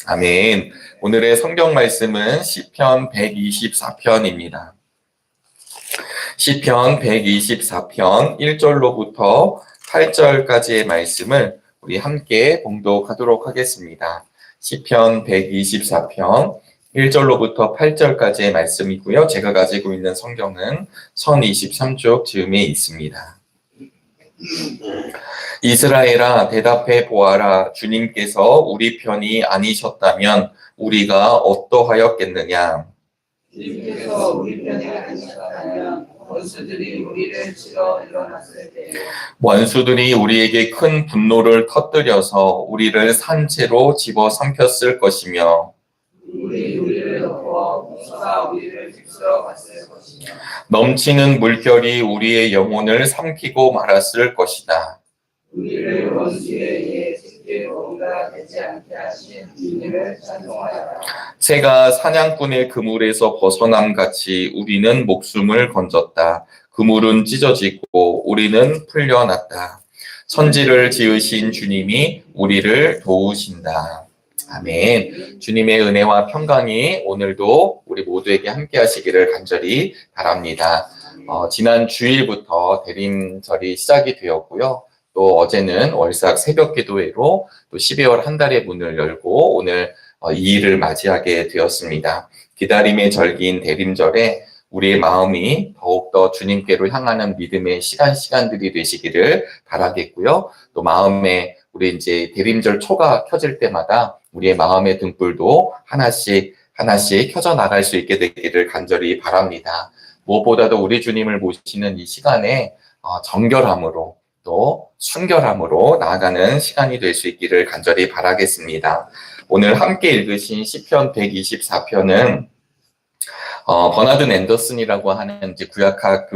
아멘. 오늘의 성경 말씀은 시편 124편입니다. 시편 124편 1절로부터 8절까지의 말씀을 우리 함께 봉독하도록 하겠습니다. 시편 124편 1절로부터 8절까지의 말씀이고요. 제가 가지고 있는 성경은 선 23쪽 즈음에 있습니다. 이스라엘아, 대답해 보아라. 주님께서 우리 편이 아니셨다면 우리가 어떠하였겠느냐. 주님께서 우리 편이 아니셨다면 원수들이 우리를 치러 일어났을 때 원수들이 우리에게 큰 분노를 터뜨려서 우리를 산채로 집어삼켰을 것이며 우리를 덮어 홍수가 우리를 휩쓸어 갔을 것이며 넘치는 물결이 우리의 영혼을 삼키고 말았을 것이다. 우리를 원수에 의해 집게로가 되지 않게 하신 주님을 찬송하여라. 새가 사냥꾼의 그물에서 벗어남같이 우리는 목숨을 건졌다. 그물은 찢어지고 우리는 풀려났다. 천지를 지으신 주님이 우리를 도우신다. 아멘. 주님의 은혜와 평강이 오늘도 우리 모두에게 함께 하시기를 간절히 바랍니다. 지난 주일부터 대림절이 시작이 되었고요. 또 어제는 월삭 새벽 기도회로 또 12월 한 달의 문을 열고 오늘 2일을 맞이하게 되었습니다. 기다림의 절기인 대림절에 우리의 마음이 더욱더 주님께로 향하는 믿음의 시간들이 되시기를 바라겠고요. 또 마음에 우리 이제 대림절 초가 켜질 때마다 우리의 마음의 등불도 하나씩 켜져 나갈 수 있게 되기를 간절히 바랍니다. 무엇보다도 우리 주님을 모시는 이 시간에 정결함으로 또 순결함으로 나아가는 시간이 될 수 있기를 간절히 바라겠습니다. 오늘 함께 읽으신 시편 124편은 버나드 앤더슨이라고 하는 이제 구약학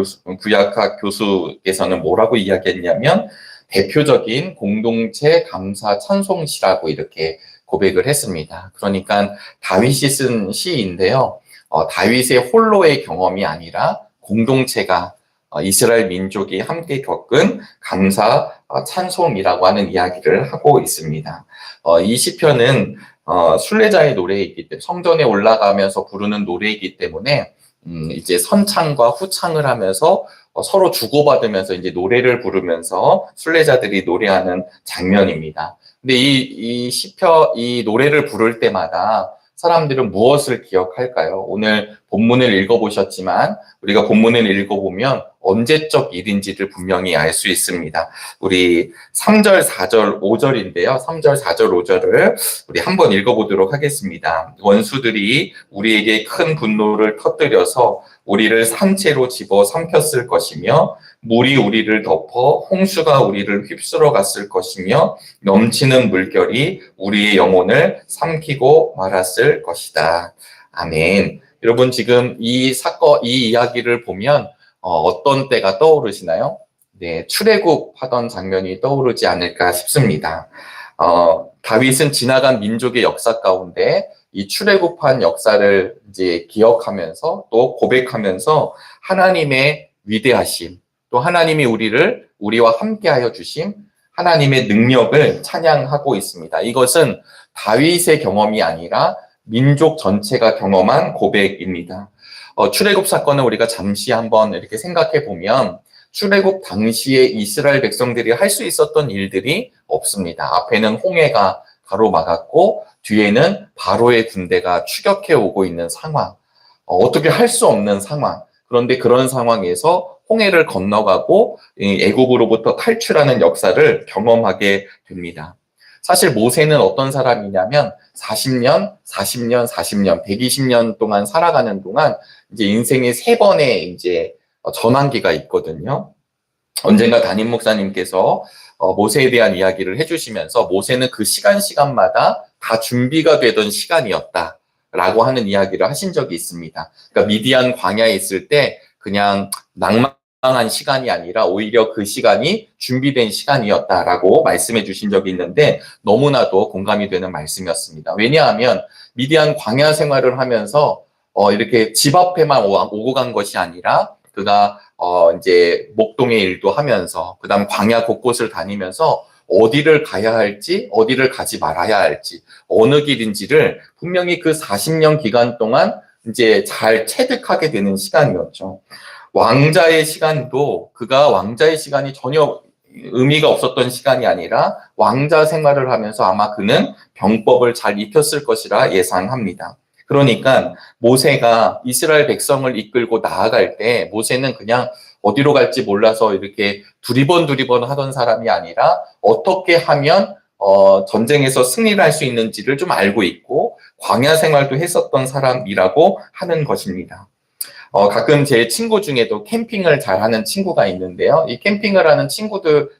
교수께서는 뭐라고 이야기했냐면 대표적인 공동체 감사 찬송시라고 이렇게 고백을 했습니다. 그러니까 다윗이 쓴 시인데요. 다윗의 홀로의 경험이 아니라 공동체가 이스라엘 민족이 함께 겪은 감사 찬송이라고 하는 이야기를 하고 있습니다. 이 시편은 순례자의 노래이기 때문에 성전에 올라가면서 부르는 노래이기 때문에 이제 선창과 후창을 하면서 서로 주고받으면서 이제 노래를 부르면서 순례자들이 노래하는 장면입니다. 근데 이 노래를 부를 때마다 사람들은 무엇을 기억할까요? 오늘 본문을 읽어보셨지만 우리가 본문을 읽어보면 언제적 일인지를 분명히 알 수 있습니다. 우리 3절, 4절, 5절인데요. 3절, 4절, 5절을 우리 한번 읽어보도록 하겠습니다. 원수들이 우리에게 큰 분노를 터뜨려서 우리를 산채로 집어 삼켰을 것이며 물이 우리를 덮어 홍수가 우리를 휩쓸어 갔을 것이며 넘치는 물결이 우리의 영혼을 삼키고 말았을 것이다. 아멘. 여러분 지금 이 이야기를 보면 어떤 때가 떠오르시나요? 네, 출애굽 하던 장면이 떠오르지 않을까 싶습니다. 다윗은 지나간 민족의 역사 가운데 이 출애굽한 역사를 이제 기억하면서 또 고백하면서 하나님의 위대하심, 또 하나님이 우리와 함께하여 주심, 하나님의 능력을 찬양하고 있습니다. 이것은 다윗의 경험이 아니라 민족 전체가 경험한 고백입니다. 출애굽 사건을 우리가 잠시 한번 이렇게 생각해 보면 출애굽 당시에 이스라엘 백성들이 할 수 있었던 일들이 없습니다. 앞에는 홍해가 가로막았고 뒤에는 바로의 군대가 추격해 오고 있는 상황. 어떻게 할 수 없는 상황. 그런데 그런 상황에서 홍해를 건너가고 애굽으로부터 탈출하는 역사를 경험하게 됩니다. 사실 모세는 어떤 사람이냐면 40년, 120년 동안 살아가는 동안 이제 인생의 3번의 이제 전환기가 있거든요. 언젠가 담임 목사님께서 모세에 대한 이야기를 해주시면서 모세는 그 시간마다 다 준비가 되던 시간이었다라고 하는 이야기를 하신 적이 있습니다. 그러니까 미디안 광야에 있을 때 그냥 낭만한 시간이 아니라 오히려 그 시간이 준비된 시간이었다라고 말씀해 주신 적이 있는데 너무나도 공감이 되는 말씀이었습니다. 왜냐하면 미디안 광야 생활을 하면서 이렇게 집 앞에만 오고 간 것이 아니라 그가 이제 목동의 일도 하면서 그다음 광야 곳곳을 다니면서 어디를 가야 할지, 어디를 가지 말아야 할지, 어느 길인지를 분명히 그 40년 기간 동안 이제 잘 체득하게 되는 시간이었죠. 왕자의 시간도 그가 왕자의 시간이 전혀 의미가 없었던 시간이 아니라 왕자 생활을 하면서 아마 그는 병법을 잘 익혔을 것이라 예상합니다. 그러니까 모세가 이스라엘 백성을 이끌고 나아갈 때 모세는 그냥 어디로 갈지 몰라서 이렇게 두리번 하던 사람이 아니라 어떻게 하면 전쟁에서 승리를 할 수 있는지를 좀 알고 있고 광야 생활도 했었던 사람이라고 하는 것입니다. 가끔 제 친구 중에도 캠핑을 잘하는 친구가 있는데요. 이 캠핑을 하는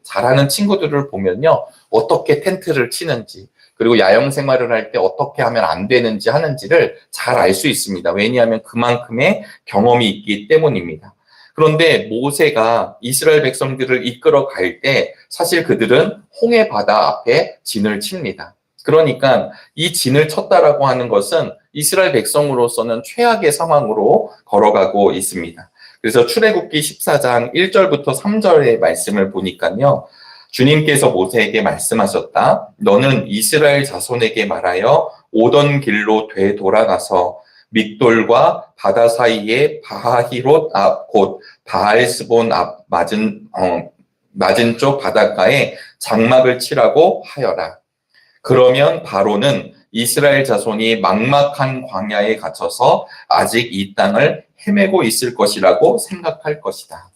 잘하는 친구들을 보면요. 어떻게 텐트를 치는지, 그리고 야영 생활을 할 때 어떻게 하면 안 되는지 하는지를 잘 알 수 있습니다. 왜냐하면 그만큼의 경험이 있기 때문입니다. 그런데 모세가 이스라엘 백성들을 이끌어 갈 때 사실 그들은 홍해 바다 앞에 진을 칩니다. 그러니까 이 진을 쳤다라고 하는 것은 이스라엘 백성으로서는 최악의 상황으로 걸어가고 있습니다. 그래서 출애굽기 14장 1절부터 3절의 말씀을 보니까요. 주님께서 모세에게 말씀하셨다. 너는 이스라엘 자손에게 말하여 오던 길로 되돌아가서 믹돌과 바다 사이에 바하히롯 앞 곧 바알스본 앞 맞은 쪽 바닷가에 장막을 치라고 하여라. 그러면 바로는 이스라엘 자손이 막막한 광야에 갇혀서 아직 이 땅을 헤매고 있을 것이라고 생각할 것이다.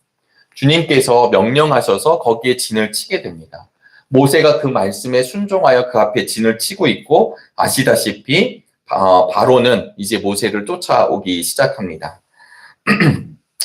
주님께서 명령하셔서 거기에 진을 치게 됩니다. 모세가 그 말씀에 순종하여 그 앞에 진을 치고 있고 아시다시피 바로는 이제 모세를 쫓아오기 시작합니다.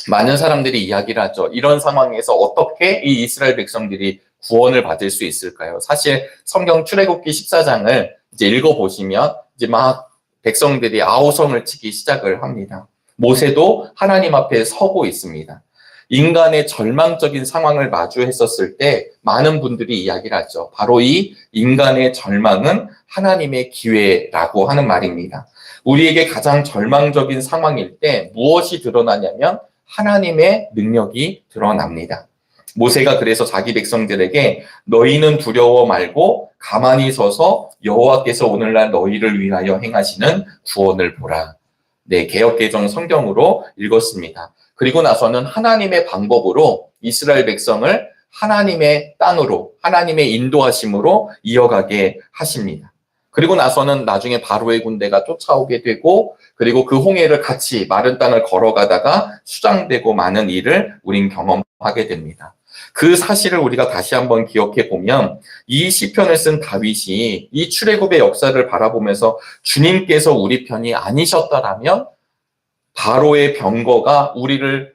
많은 사람들이 이야기를 하죠. 이런 상황에서 어떻게 이 이스라엘 백성들이 구원을 받을 수 있을까요? 사실 성경 출애굽기 14장을 이제 읽어보시면 이제 막 백성들이 아우성을 치기 시작을 합니다. 모세도 하나님 앞에 서고 있습니다. 인간의 절망적인 상황을 마주했었을 때 많은 분들이 이야기를 하죠. 바로 이 인간의 절망은 하나님의 기회라고 하는 말입니다. 우리에게 가장 절망적인 상황일 때 무엇이 드러나냐면 하나님의 능력이 드러납니다. 모세가 그래서 자기 백성들에게 너희는 두려워 말고 가만히 서서 여호와께서 오늘날 너희를 위하여 행하시는 구원을 보라. 네, 개역개정 성경으로 읽었습니다. 그리고 나서는 하나님의 방법으로 이스라엘 백성을 하나님의 땅으로, 하나님의 인도하심으로 이어가게 하십니다. 그리고 나서는 나중에 바로의 군대가 쫓아오게 되고, 그리고 그 홍해를 같이 마른 땅을 걸어가다가 수장되고 마는 일을 우린 경험하게 됩니다. 그 사실을 우리가 다시 한번 기억해 보면 이 시편을 쓴 다윗이 이 출애굽의 역사를 바라보면서 주님께서 우리 편이 아니셨더라면 바로의 병거가 우리를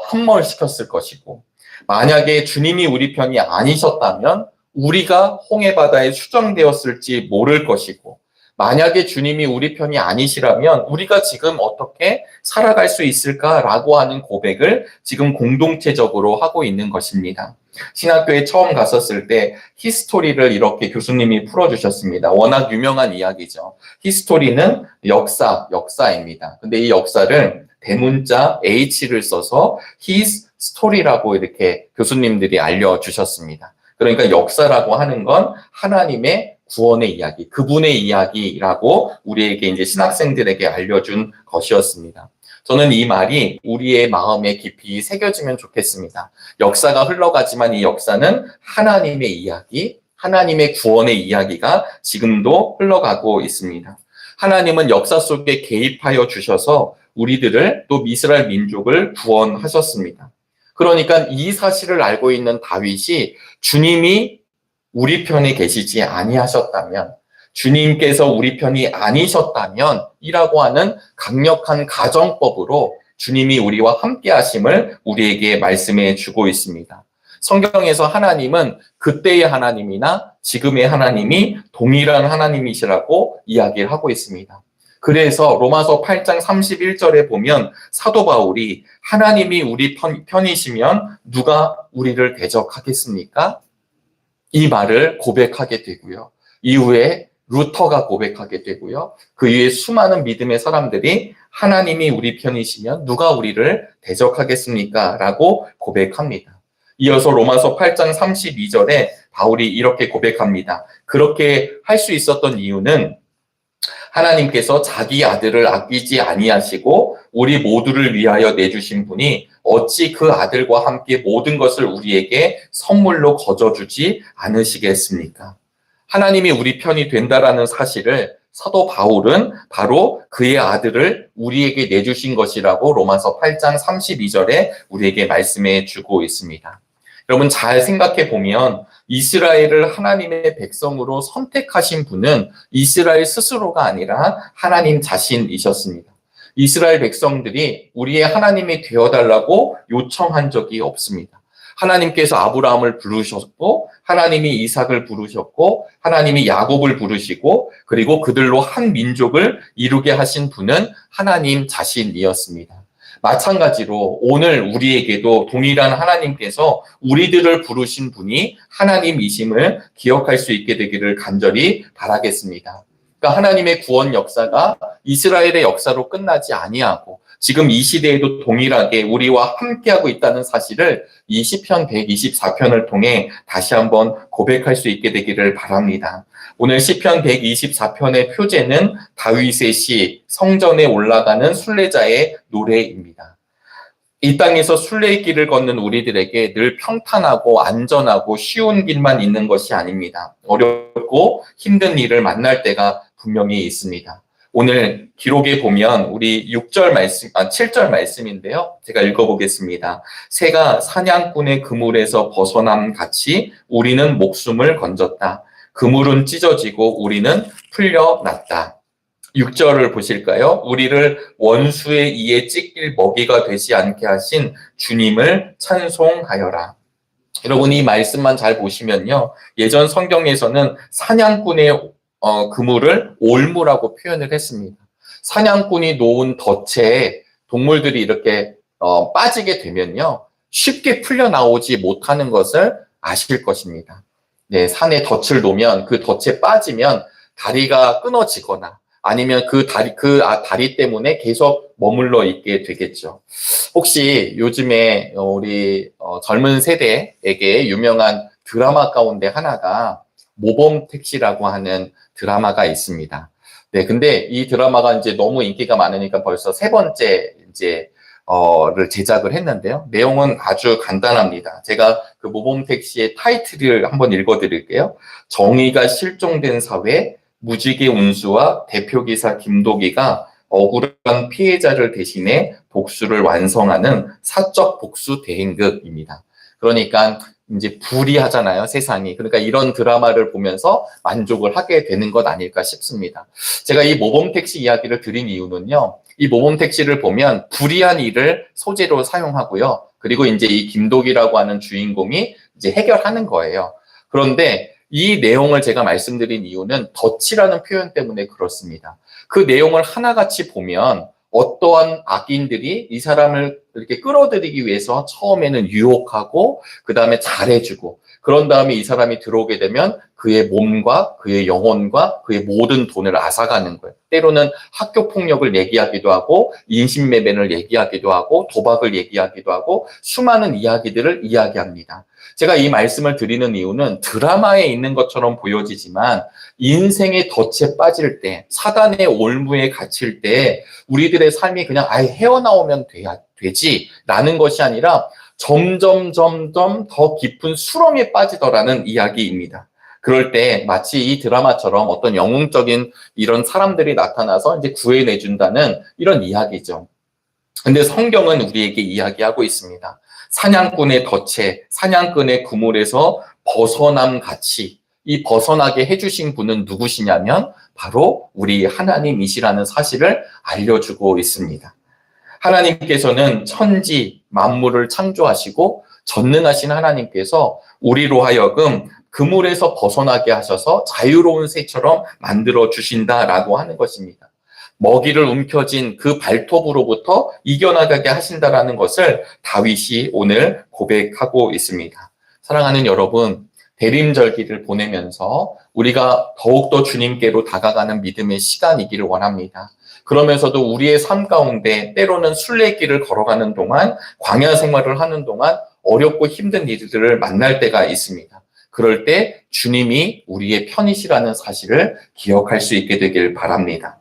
함몰시켰을 것이고, 만약에 주님이 우리 편이 아니셨다면 우리가 홍해 바다에 수정되었을지 모를 것이고, 만약에 주님이 우리 편이 아니시라면 우리가 지금 어떻게 살아갈 수 있을까라고 하는 고백을 지금 공동체적으로 하고 있는 것입니다. 신학교에 처음 갔었을 때 히스토리를 이렇게 교수님이 풀어주셨습니다. 워낙 유명한 이야기죠. 히스토리는 역사입니다. 근데 이 역사를 대문자 H를 써서 his story라고 이렇게 교수님들이 알려주셨습니다. 그러니까 역사라고 하는 건 하나님의 구원의 이야기, 그분의 이야기라고 우리에게 이제 신학생들에게 알려준 것이었습니다. 저는 이 말이 우리의 마음에 깊이 새겨지면 좋겠습니다. 역사가 흘러가지만 이 역사는 하나님의 이야기, 하나님의 구원의 이야기가 지금도 흘러가고 있습니다. 하나님은 역사 속에 개입하여 주셔서 우리들을 또 이스라엘 민족을 구원하셨습니다. 그러니까 이 사실을 알고 있는 다윗이 주님이 우리 편에 계시지 아니하셨다면, 주님께서 우리 편이 아니셨다면 이라고 하는 강력한 가정법으로 주님이 우리와 함께 하심을 우리에게 말씀해 주고 있습니다. 성경에서 하나님은 그때의 하나님이나 지금의 하나님이 동일한 하나님이시라고 이야기를 하고 있습니다. 그래서 로마서 8장 31절에 보면 사도 바울이 하나님이 우리 편이시면 누가 우리를 대적하겠습니까? 이 말을 고백하게 되고요. 이후에 루터가 고백하게 되고요. 그 이후에 수많은 믿음의 사람들이 하나님이 우리 편이시면 누가 우리를 대적하겠습니까? 라고 고백합니다. 이어서 로마서 8장 32절에 바울이 이렇게 고백합니다. 그렇게 할 수 있었던 이유는 하나님께서 자기 아들을 아끼지 아니하시고 우리 모두를 위하여 내주신 분이 어찌 그 아들과 함께 모든 것을 우리에게 선물로 거저주지 않으시겠습니까? 하나님이 우리 편이 된다라는 사실을 사도 바울은 바로 그의 아들을 우리에게 내주신 것이라고 로마서 8장 32절에 우리에게 말씀해 주고 있습니다. 여러분 잘 생각해 보면 이스라엘을 하나님의 백성으로 선택하신 분은 이스라엘 스스로가 아니라 하나님 자신이셨습니다. 이스라엘 백성들이 우리의 하나님이 되어달라고 요청한 적이 없습니다. 하나님께서 아브라함을 부르셨고 하나님이 이삭을 부르셨고 하나님이 야곱을 부르시고 그리고 그들로 한 민족을 이루게 하신 분은 하나님 자신이었습니다. 마찬가지로 오늘 우리에게도 동일한 하나님께서 우리들을 부르신 분이 하나님이심을 기억할 수 있게 되기를 간절히 바라겠습니다. 그러니까 하나님의 구원 역사가 이스라엘의 역사로 끝나지 아니하고 지금 이 시대에도 동일하게 우리와 함께하고 있다는 사실을 이 시편 124편을 통해 다시 한번 고백할 수 있게 되기를 바랍니다. 오늘 시편 124편의 표제는 다윗의 시, 성전에 올라가는 순례자의 노래입니다. 이 땅에서 순례의 길을 걷는 우리들에게 늘 평탄하고 안전하고 쉬운 길만 있는 것이 아닙니다. 어렵고 힘든 일을 만날 때가 분명히 있습니다. 오늘 기록에 보면 우리 7절 말씀인데요. 제가 읽어보겠습니다. 새가 사냥꾼의 그물에서 벗어남 같이 우리는 목숨을 건졌다. 그물은 찢어지고 우리는 풀려났다. 6절을 보실까요? 우리를 원수의 이에 찢길 먹이가 되지 않게 하신 주님을 찬송하여라. 여러분 이 말씀만 잘 보시면요. 예전 성경에서는 사냥꾼의 그물을 올무라고 표현을 했습니다. 사냥꾼이 놓은 덫에 동물들이 이렇게 빠지게 되면요. 쉽게 풀려나오지 못하는 것을 아실 것입니다. 네, 산에 덫을 놓으면 그 덫에 빠지면 다리가 끊어지거나 아니면 그 다리 때문에 계속 머물러 있게 되겠죠. 혹시 요즘에 우리 젊은 세대에게 유명한 드라마 가운데 하나가 모범택시라고 하는 드라마가 있습니다. 네, 근데 이 드라마가 이제 너무 인기가 많으니까 벌써 세 번째 를 제작을 했는데요. 내용은 아주 간단합니다. 제가 그 모범택시의 타이틀을 한번 읽어드릴게요. 정의가 실종된 사회, 무지개 운수와 대표기사 김도기가 억울한 피해자를 대신해 복수를 완성하는 사적 복수 대행극입니다. 그러니까 이제 불이하잖아요, 세상이. 그러니까 이런 드라마를 보면서 만족을 하게 되는 것 아닐까 싶습니다. 제가 이 모범택시 이야기를 드린 이유는요, 이 모범택시를 보면 불이한 일을 소재로 사용하고요. 그리고 이제 이 김독이라고 하는 주인공이 이제 해결하는 거예요. 그런데 이 내용을 제가 말씀드린 이유는 덫이라는 표현 때문에 그렇습니다. 그 내용을 하나같이 보면 어떠한 악인들이 이 사람을 이렇게 끌어들이기 위해서 처음에는 유혹하고 그 다음에 잘해주고 그런 다음에 이 사람이 들어오게 되면 그의 몸과 그의 영혼과 그의 모든 돈을 앗아가는 거예요. 때로는 학교 폭력을 얘기하기도 하고 인신매매를 얘기하기도 하고 도박을 얘기하기도 하고 수많은 이야기들을 이야기합니다. 제가 이 말씀을 드리는 이유는 드라마에 있는 것처럼 보여지지만 인생의 덫에 빠질 때 사단의 올무에 갇힐 때 우리들의 삶이 그냥 아예 헤어나오면 되지라는 것이 아니라 점점 더 깊은 수렁에 빠지더라는 이야기입니다. 그럴 때 마치 이 드라마처럼 어떤 영웅적인 이런 사람들이 나타나서 이제 구해내준다는 이런 이야기죠. 근데 성경은 우리에게 이야기하고 있습니다. 사냥꾼의 덫에, 사냥꾼의 그물에서 벗어남 같이 이 벗어나게 해주신 분은 누구시냐면 바로 우리 하나님이시라는 사실을 알려주고 있습니다. 하나님께서는 천지 만물을 창조하시고 전능하신 하나님께서 우리로 하여금 그물에서 벗어나게 하셔서 자유로운 새처럼 만들어 주신다라고 하는 것입니다. 먹이를 움켜쥔 그 발톱으로부터 이겨나가게 하신다라는 것을 다윗이 오늘 고백하고 있습니다. 사랑하는 여러분, 대림절기를 보내면서 우리가 더욱더 주님께로 다가가는 믿음의 시간이기를 원합니다. 그러면서도 우리의 삶 가운데 때로는 순례길을 걸어가는 동안 광야 생활을 하는 동안 어렵고 힘든 일들을 만날 때가 있습니다. 그럴 때 주님이 우리의 편이시라는 사실을 기억할 수 있게 되길 바랍니다.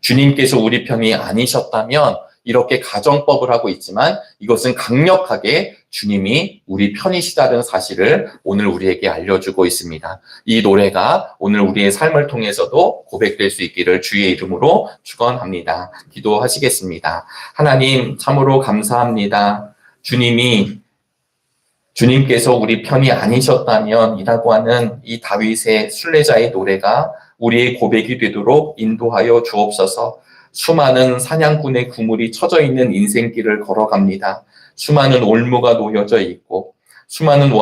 주님께서 우리 편이 아니셨다면 이렇게 가정법을 하고 있지만 이것은 강력하게 주님이 우리 편이시다는 사실을 오늘 우리에게 알려주고 있습니다. 이 노래가 오늘 우리의 삶을 통해서도 고백될 수 있기를 주의 이름으로 축원합니다. 기도하시겠습니다. 하나님 참으로 감사합니다. 주님께서 우리 편이 아니셨다면 이라고 하는 이 다윗의 순례자의 노래가 우리의 고백이 되도록 인도하여 주옵소서. 수많은 사냥꾼의 그물이 쳐져 있는 인생길을 걸어갑니다. 수많은 올무가 놓여져 있고 수많은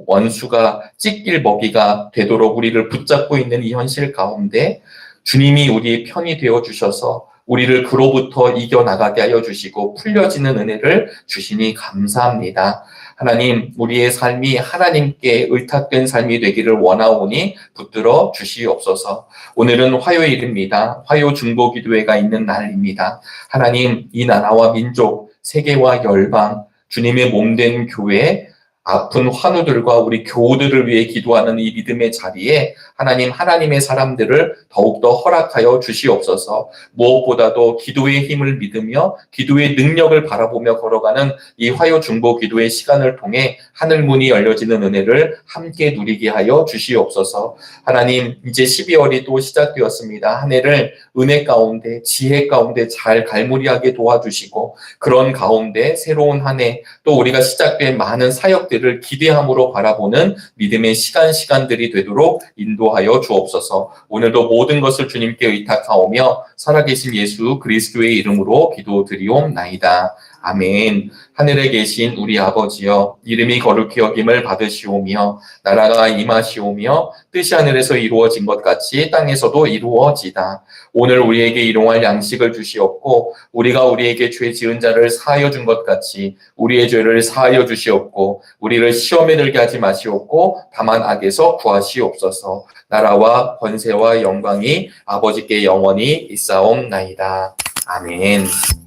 원수가 찢길 먹이가 되도록 우리를 붙잡고 있는 이 현실 가운데 주님이 우리의 편이 되어 주셔서 우리를 그로부터 이겨나가게 하여 주시고 풀려지는 은혜를 주시니 감사합니다. 하나님, 우리의 삶이 하나님께 의탁된 삶이 되기를 원하오니 붙들어 주시옵소서. 오늘은 화요일입니다. 화요 중보기도회가 있는 날입니다. 하나님, 이 나라와 민족, 세계와 열방, 주님의 몸된 교회, 아픈 환우들과 우리 교우들을 위해 기도하는 이 믿음의 자리에 하나님의 사람들을 더욱더 허락하여 주시옵소서. 무엇보다도 기도의 힘을 믿으며 기도의 능력을 바라보며 걸어가는 이 화요 중보 기도의 시간을 통해 하늘 문이 열려지는 은혜를 함께 누리게 하여 주시옵소서. 하나님, 이제 12월이 또 시작되었습니다. 한 해를 은혜 가운데 지혜 가운데 잘 갈무리하게 도와주시고 그런 가운데 새로운 한 해 또 우리가 시작된 많은 사역들을 기대함으로 바라보는 믿음의 시간들이 되도록 인도하여 주옵소서. 오늘도 모든 것을 주님께 의탁하오며 살아계신 예수 그리스도의 이름으로 기도드리옵나이다. 아멘. 하늘에 계신 우리 아버지여, 이름이 거룩히 여김을 받으시오며 나라가 임하시오며 뜻이 하늘에서 이루어진 것 같이 땅에서도 이루어지다. 오늘 우리에게 일용할 양식을 주시옵고 우리가 우리에게 죄 지은 자를 사하여 준 것 같이 우리의 죄를 사하여 주시옵고 우리를 시험에 들게 하지 마시옵고 다만 악에서 구하시옵소서. 나라와 권세와 영광이 아버지께 영원히 있사옵나이다. 아멘.